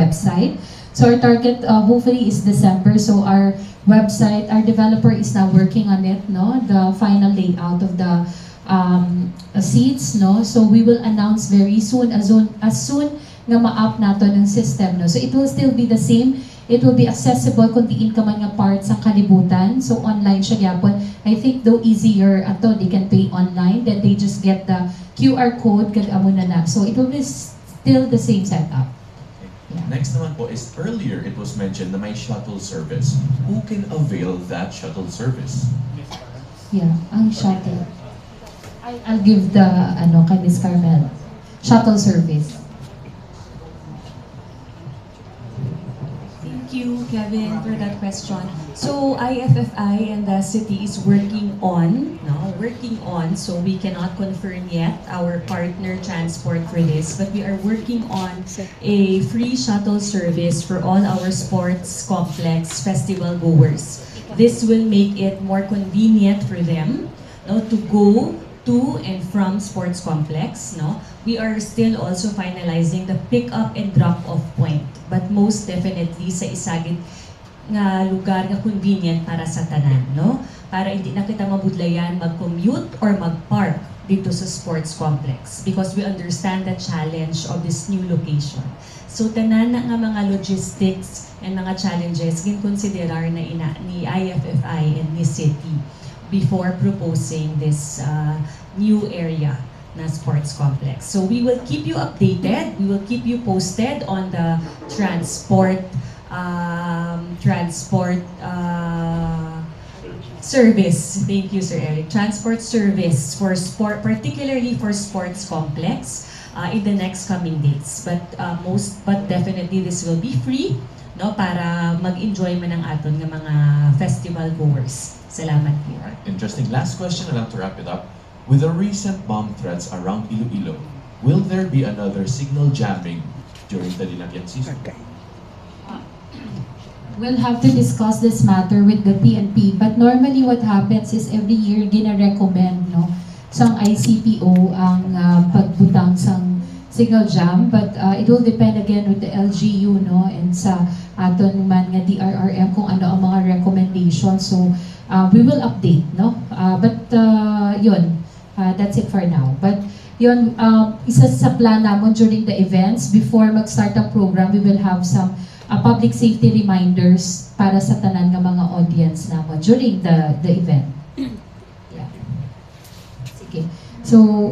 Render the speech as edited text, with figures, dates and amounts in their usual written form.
website. So our target hopefully is December. So our website, our developer is now working on it, no? The final layout of the seats, no? So we will announce very soon, as soon nga ma-up nato ng system, no? So it will still be the same. It will be accessible kung diin ka man nga part sa kalibutan. So online siya gyapon. I think though easier ato, they can pay online, then they just get the QR code kag amo na na. So it will be still the same setup. Yeah. Next naman po is, earlier it was mentioned na may shuttle service. Who can avail that shuttle service? Yeah, ang shuttle. I'll give the kay Ms. Carmel. Shuttle service. Thank you, Kevin, for that question. So IFFI and the city is working on, so we cannot confirm yet our partner transport for this, but we are working on a free shuttle service for all our sports complex festival goers. This will make it more convenient for them, no, to go to and from sports complex, no? We are still also finalizing the pick-up and drop-off point, but most definitely sa isagid nga lugar nga convenient para sa tanan, no? Para hindi na kita mabudlayan mag-commute or mag-park dito sa sports complex, because we understand the challenge of this new location. So tanan na nga mga logistics and mga challenges ginkonsiderar na ni IFFI and ni city before proposing this new area na sports complex. So we will keep you updated, we will keep you posted on the transport service. Thank you, Sir Eric. Transport service for sport, particularly for sports complex in the next coming days. But definitely this will be free, no, para mag-enjoy man ang aton nga mga festival goers. Salamat po. Interesting. Last question na lang to wrap it up. With the recent bomb threats around Iloilo, will there be another signal jamming during the Dinagyan season? Okay. We'll have to discuss this matter with the PNP, but normally what happens is every year gina-recommend, no, sang ICPO ang pagbutang sang signal jam, but it will depend again with the LGU, no, and sa aton man nga DRRM kung ano ang mga recommendations. So we will update, no, but yun, that's it for now. But yun, isa sa plan namon during the events, before mag-start ang program, we will have some public safety reminders para sa tanan nga mga audience namon during the event. Yeah. Sige. So